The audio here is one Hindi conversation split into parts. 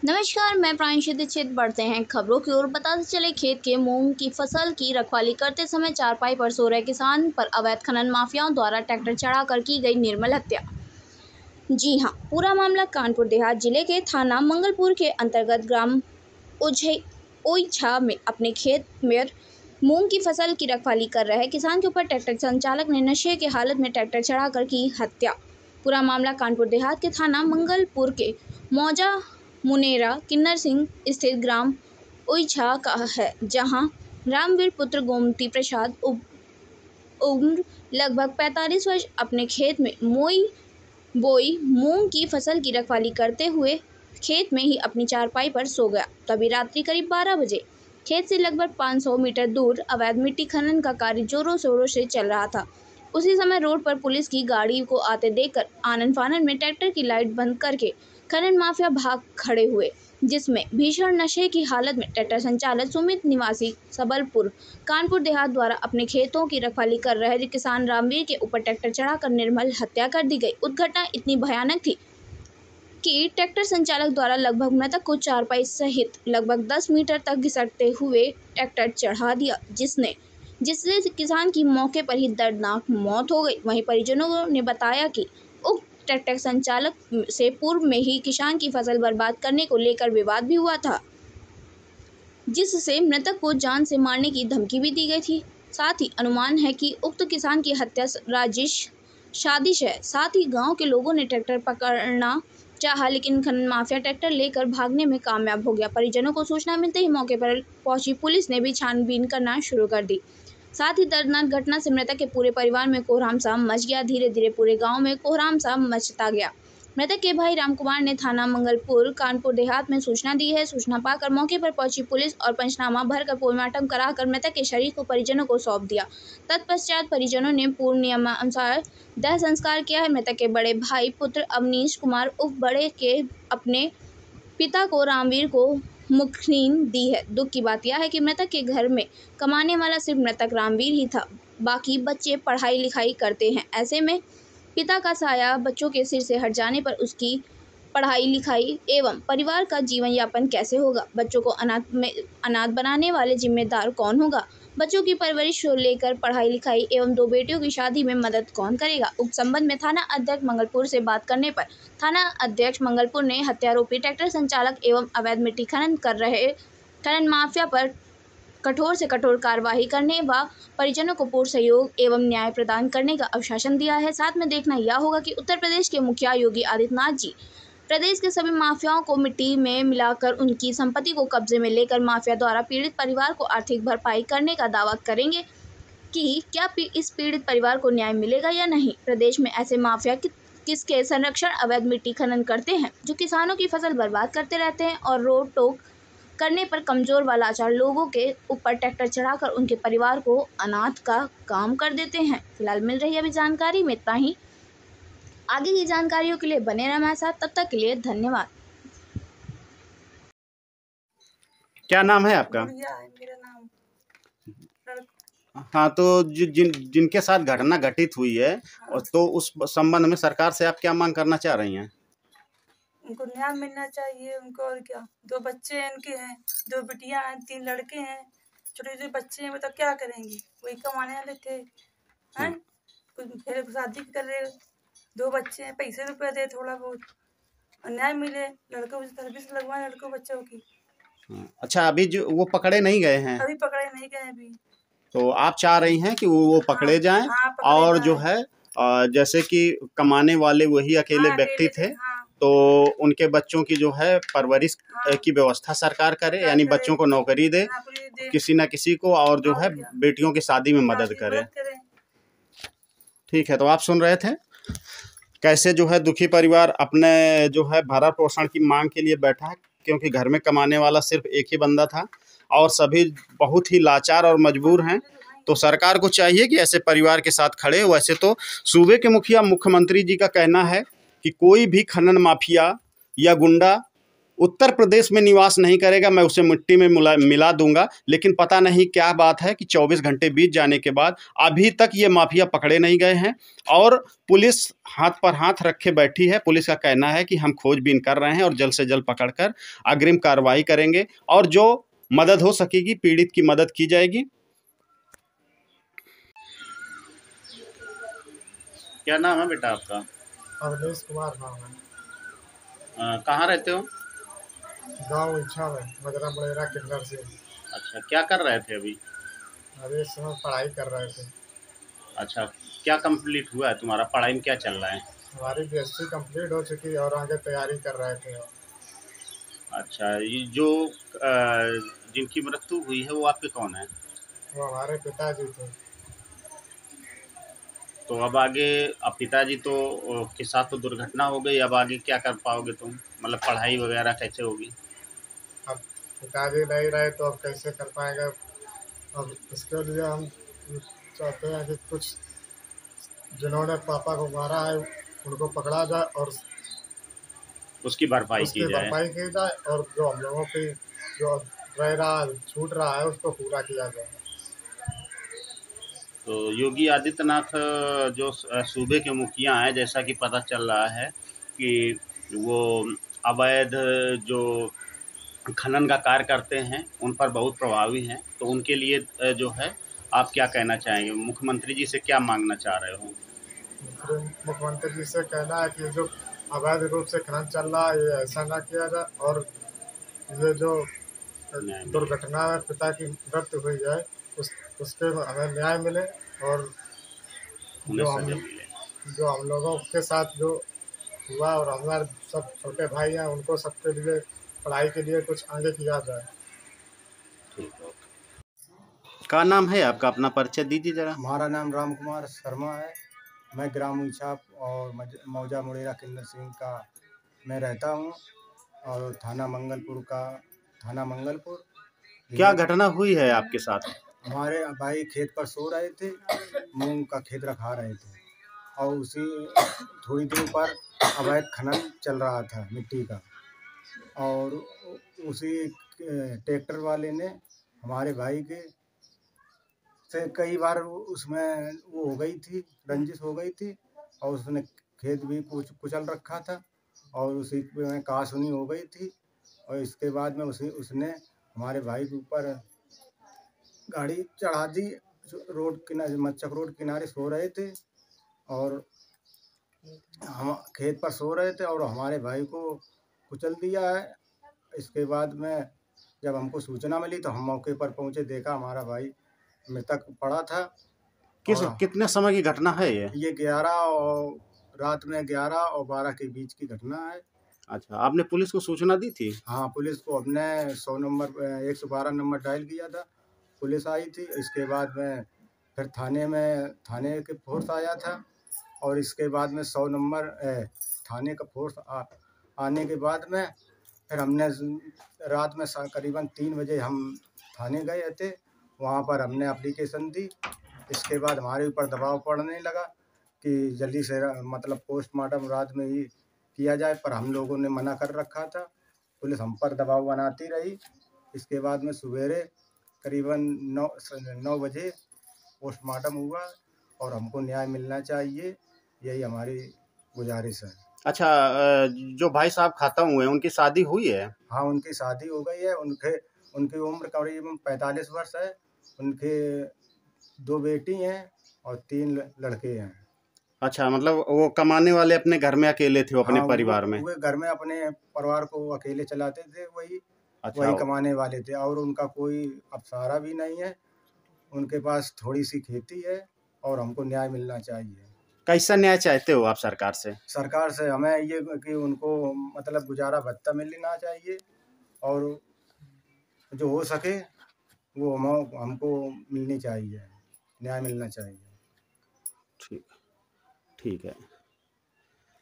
नमस्कार, मैं प्रांशु दीक्षित। बढ़ते हैं खबरों की ओर। बताते चले, खेत के मूंग की फसल की रखवाली करते समय चारपाई पर सो रहे किसान पर अवैध खनन माफियाओं द्वारा ट्रैक्टर चढ़ाकर की गई निर्मल हत्या। जी हां, पूरा मामला कानपुर देहात जिले के थाना मंगलपुर के अंतर्गत ग्राम ओइछा में अपने खेत में मूंग की फसल की रखवाली कर रहे किसान के ऊपर ट्रैक्टर संचालक ने नशे की हालत में ट्रैक्टर चढ़ाकर की हत्या। पूरा मामला कानपुर देहात के थाना मंगलपुर के मौजा मुनेरा किन्नर सिंह स्थित ग्राम ओइछा का है, जहां रामवीर पुत्र गोमती प्रसाद उम्र लगभग 45 वर्ष अपने खेत में बोई मूंग की फसल की रखवाली करते हुए खेत में ही अपनी चारपाई पर सो गया। तभी रात्रि करीब 12 बजे खेत से लगभग 500 मीटर दूर अवैध मिट्टी खनन का कार्य जोरों शोरों से चल रहा था। उसी समय रोड पर पुलिस की गाड़ी को आते देखकर आनन फानन में ट्रैक्टर की लाइट बंद करके खनन माफिया भाग खड़े हुए, जिसमें भीषण नशे की हालत में ट्रैक्टर संचालक सुमित निवासी सबलपुर कानपुर देहात द्वारा अपने खेतों की रखवाली कर रहे किसान रामवीर के ऊपर ट्रैक्टर चढ़ाकर निर्मल हत्या कर दी गई। घटना इतनी भयानक थी कि ट्रैक्टर संचालक द्वारा लगभग मृतक को चारपाई सहित लगभग 10 मीटर तक घिसटते हुए ट्रैक्टर चढ़ा दिया, जिससे किसान की मौके पर ही दर्दनाक मौत हो गई। वहीं परिजनों ने बताया कि उक्त ट्रैक्टर संचालक से पूर्व में ही किसान की फसल बर्बाद करने को लेकर विवाद भी हुआ था, जिससे मृतक को जान से मारने की धमकी भी दी गई थी। साथ ही अनुमान है कि उक्त किसान की हत्या साजिश है। साथ ही गांव के लोगों ने ट्रैक्टर पकड़ना चाहा, लेकिन खनन माफिया ट्रैक्टर लेकर भागने में कामयाब हो गया। परिजनों को सूचना मिलते ही मौके पर पहुंची पुलिस ने भी छानबीन करना शुरू कर दी। साथ ही दर्दनाक घटना से मृतक के पूरे परिवार में कोहराम सा मच गया। धीरे धीरे पूरे गांव में कोहराम सा मचता गया। मृतक के भाई रामकुमार ने थाना मंगलपुर कानपुर देहात में सूचना दी है। सूचना पाकर मौके पर पहुंची पुलिस और पंचनामा भरकर पोस्टमार्टम कराकर मृतक के शरीर को परिजनों को सौंप दिया। तत्पश्चात परिजनों ने पूर्व नियमानुसार दाह संस्कार किया है। मृतक के बड़े भाई पुत्र अवनीश कुमार उर्फ बड़े के अपने पिता को रामवीर को मुखनींद दी है। दुख की बात यह है कि मृतक के घर में कमाने वाला सिर्फ मृतक रामवीर ही था, बाकी बच्चे पढ़ाई लिखाई करते हैं। ऐसे में पिता का साया बच्चों के सिर से हट जाने पर उसकी पढ़ाई लिखाई एवं परिवार का जीवन यापन कैसे होगा? बच्चों को अनाथ बनाने वाले जिम्मेदार कौन होगा? बच्चों की परवरिश को लेकर पढ़ाई लिखाई एवं 2 बेटियों की शादी में मदद कौन करेगा? उक्त संबंध में थाना अध्यक्ष मंगलपुर से बात करने पर थाना अध्यक्ष मंगलपुर ने हत्यारोपी ट्रैक्टर संचालक एवं अवैध मिट्टी खनन कर रहे खनन माफिया पर कठोर से कठोर कार्रवाई करने व परिजनों को पूर्ण सहयोग एवं न्याय प्रदान करने का आश्वासन दिया है। साथ में देखना यह होगा कि उत्तर प्रदेश के मुखिया योगी आदित्यनाथ जी प्रदेश के सभी माफियाओं को मिट्टी में मिलाकर उनकी संपत्ति को कब्जे में लेकर माफिया द्वारा पीड़ित परिवार को आर्थिक भरपाई करने का दावा करेंगे कि क्या इस पीड़ित परिवार को न्याय मिलेगा या नहीं। प्रदेश में ऐसे माफिया किसके संरक्षण अवैध मिट्टी खनन करते हैं, जो किसानों की फसल बर्बाद करते रहते हैं और रोक टोक करने पर कमजोर व लाचार लोगों के ऊपर ट्रैक्टर चढ़ाकर उनके परिवार को अनाथ का काम कर देते हैं। फिलहाल मिल रही अभी जानकारी में इतना ही। आगे की जानकारियों के लिए बने रहें हमारे साथ। तब तक के लिए धन्यवाद। क्या नाम है आपका? मेरा नाम। हाँ, तो जिनके साथ घटना घटित हुई है, और तो उस संबंध में सरकार से आप क्या मांग करना चाह रही हैं? उनको न्याय मिलना चाहिए उनको, और क्या। 2 बच्चे इनके हैं, 2 बिटियां हैं, 3 लड़के हैं, छोटे छोटे बच्चे हैं। बताओ क्या करेंगे? वही कमाने वाले थे, हैं? फिर शादी कर रहे, 2 बच्चे हैं, पैसे रुपए दे थोड़ा बहुत, और न्याय मिले। लड़कों की सर्विस लगवाए, लड़कों बच्चों की। अच्छा, अभी जो वो पकड़े नहीं गए हैं? अभी पकड़े नहीं गए अभी। तो आप चाह रही हैं कि वो पकड़े जाएं? हाँ, पकड़े और जाएं। जो है जैसे कि कमाने वाले वही अकेले व्यक्ति थे, तो उनके बच्चों की जो है परवरिश की व्यवस्था सरकार करे, यानी बच्चों को नौकरी दे, किसी न किसी को, और जो है बेटियों की शादी में मदद करे। ठीक है, तो आप सुन रहे थे कैसे जो है दुखी परिवार अपने जो है भरण पोषण की मांग के लिए बैठा है, क्योंकि घर में कमाने वाला सिर्फ एक ही बंदा था और सभी बहुत ही लाचार और मजबूर हैं। तो सरकार को चाहिए कि ऐसे परिवार के साथ खड़े। वैसे तो सूबे के मुखिया मुख्यमंत्री जी का कहना है कि कोई भी खनन माफिया या गुंडा उत्तर प्रदेश में निवास नहीं करेगा, मैं उसे मिट्टी में मिला दूंगा। लेकिन पता नहीं क्या बात है कि 24 घंटे बीत जाने के बाद अभी तक ये माफिया पकड़े नहीं गए हैं और पुलिस हाथ पर हाथ रखे बैठी है। पुलिस का कहना है कि हम खोजबीन कर रहे हैं और जल्द से जल्द पकड़कर अग्रिम कार्रवाई करेंगे और जो मदद हो सकेगी पीड़ित की मदद की जाएगी। क्या नाम है बेटा आपका? अवधेश कुमार नाम है। कहाँ रहते हो? गाँव इच्छा में, मजरा मुड़ेरा किन्नर से। अच्छा, क्या कर रहे थे अभी? अभी इस समय पढ़ाई कर रहे थे। अच्छा, क्या कंप्लीट हुआ है तुम्हारा? पढ़ाई में क्या चल रहा है? हमारी BSc कंप्लीट हो चुकी और आगे तैयारी कर रहे थे। अच्छा, ये जो जिनकी मृत्यु हुई है वो आपके कौन है? वो हमारे पिताजी थे। तो अब आगे, अब पिताजी तो के साथ तो दुर्घटना हो गई, अब आगे क्या कर पाओगे तुम? मतलब पढ़ाई वगैरह कैसे होगी? अब पिताजी नहीं रहे तो अब कैसे कर पाएंगे। अब इसके लिए हम चाहते हैं कि कुछ जिन्होंने पापा को मारा है उनको पकड़ा जाए और उसकी भरपाई की जाए। और जो हम लोगों की जो रह रहा छूट रहा है उसको पूरा किया जाए। तो योगी आदित्यनाथ जो सूबे के मुखिया हैं, जैसा कि पता चल रहा है कि वो अवैध जो खनन का कार्य करते हैं उन पर बहुत प्रभावी हैं, तो उनके लिए जो है आप क्या कहना चाहेंगे? मुख्यमंत्री जी से क्या मांगना चाह रहे हो? मुख्यमंत्री जी से कहना है कि जो अवैध रूप से खनन चल रहा है ये ऐसा ना किया जाए और ये जो दुर्घटना में पिता की मृत्यु हुई है उसके हमें न्याय मिले और जो हम लोगों के साथ जो हुआ और हमारे सब छोटे भाई हैं उनको सबके लिए पढ़ाई के लिए कुछ आगे किया जाए। ठीक है। क्या नाम है आपका? अपना परिचय दीजिए जरा। हमारा नाम राम कुमार शर्मा है। मैं ग्राम ऊंचा और मौजा मुड़ेरा किन्नर सिंह का मैं रहता हूँ और थाना मंगलपुर। क्या घटना हुई है आपके साथ? हमारे भाई खेत पर सो रहे थे, मूंग का खेत रखा रहे थे और उसी थोड़ी दूर पर अवैध खनन चल रहा था मिट्टी का और उसी ट्रैक्टर वाले ने हमारे भाई के से कई बार उसमें वो हो गई थी, रंजिश हो गई थी और उसने खेत भी कुचल रखा था और उसी में कहासुनी हो गई थी और इसके बाद में उसने हमारे भाई के ऊपर गाड़ी चढ़ा दी। रोड किनारे, मच्चक रोड किनारे सो रहे थे और हम खेत पर सो रहे थे और हमारे भाई को कुचल दिया है। इसके बाद में जब हमको सूचना मिली तो हम मौके पर पहुंचे, देखा हमारा भाई मृतक पड़ा था। कितने समय की घटना है ये? 11 और रात में 11 और 12 के बीच की घटना है। अच्छा, आपने पुलिस को सूचना दी थी? हाँ, पुलिस को हमने 112 नंबर डायल किया था, पुलिस आई थी। इसके बाद में फिर थाने के फोर्स आया था और इसके बाद में 100 नंबर थाने का फोर्स आने के बाद में फिर हमने रात में करीबन 3 बजे हम थाने गए थे। वहाँ पर हमने एप्लीकेशन दी। इसके बाद हमारे ऊपर दबाव पड़ने लगा कि जल्दी से मतलब पोस्टमार्टम रात में ही किया जाए, पर हम लोगों ने मना कर रखा था। पुलिस हम पर दबाव बनाती रही। इसके बाद में सवेरे करीबन 9 बजे पोस्टमार्टम हुआ और हमको न्याय मिलना चाहिए, यही हमारी गुजारिश है। अच्छा, जो भाई साहब खत्म हुए उनकी शादी हुई है? हाँ, उनकी शादी हो गई है। उनकी उम्र करीबन 45 वर्ष है। उनके 2 बेटी हैं और 3 लड़के हैं। अच्छा, मतलब वो कमाने वाले अपने घर में अकेले थे, वो अपने परिवार में? वो घर में अपने परिवार को अकेले चलाते थे, वही कमाने वाले थे और उनका कोई अब सहारा भी नहीं है। उनके पास थोड़ी सी खेती है और हमको न्याय मिलना चाहिए। कैसा न्याय चाहते हो आप सरकार से? सरकार से हमें ये कि उनको मतलब गुजारा भत्ता मिलना चाहिए और जो हो सके वो हमको मिलनी चाहिए, न्याय मिलना चाहिए। ठीक है।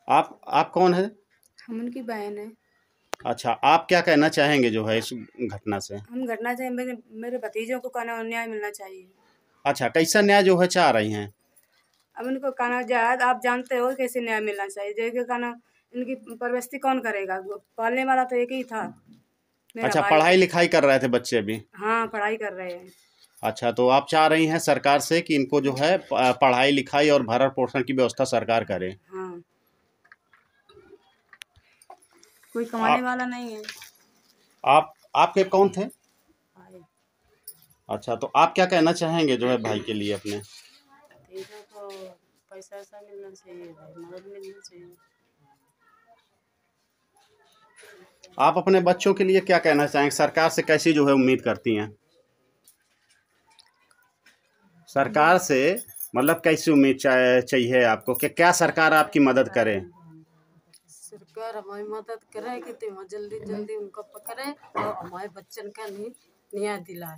आप कौन है? हम उनकी बहन है। अच्छा, आप क्या कहना चाहेंगे जो है इस घटना से? हम घटना से मेरे भतीजों को कानून न्याय मिलना चाहिए। अच्छा, कैसा न्याय जो है चाह रही हैं? अब उनको कानून आप जानते हो कैसे न्याय मिलना चाहिए। जैसे कानून इनकी परवरिश कौन करेगा? पालने वाला तो एक ही था, मेरा अच्छा, भाई। पढ़ाई लिखाई कर रहे थे बच्चे अभी? हाँ, पढ़ाई कर रहे हैं। अच्छा, तो आप चाह रही हैं सरकार से कि इनको जो है पढ़ाई लिखाई और भरण पोषण की व्यवस्था सरकार करे? हाँ, कोई कमाने वाला नहीं है। आपके कौन थे? भाई अच्छा, तो आप क्या कहना चाहेंगे जो है भाई के लिए अपने? इधर तो पैसा ऐसा मिलना चाहिए भाई, मदद मिलना चाहिए। आप अपने बच्चों के लिए क्या कहना चाहेंगे? सरकार से कैसी जो है उम्मीद करती हैं? सरकार से मतलब कैसी उम्मीद चाहिए आपको कि क्या सरकार आपकी मदद करे? सरकार हमारी मदद करे कि तुम जल्दी जल्दी उनको पकड़े और हमारे बच्चन का न्याय दिलाए।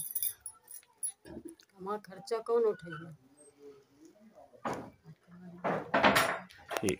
हमारा खर्चा कौन उठाएगा? ठीक।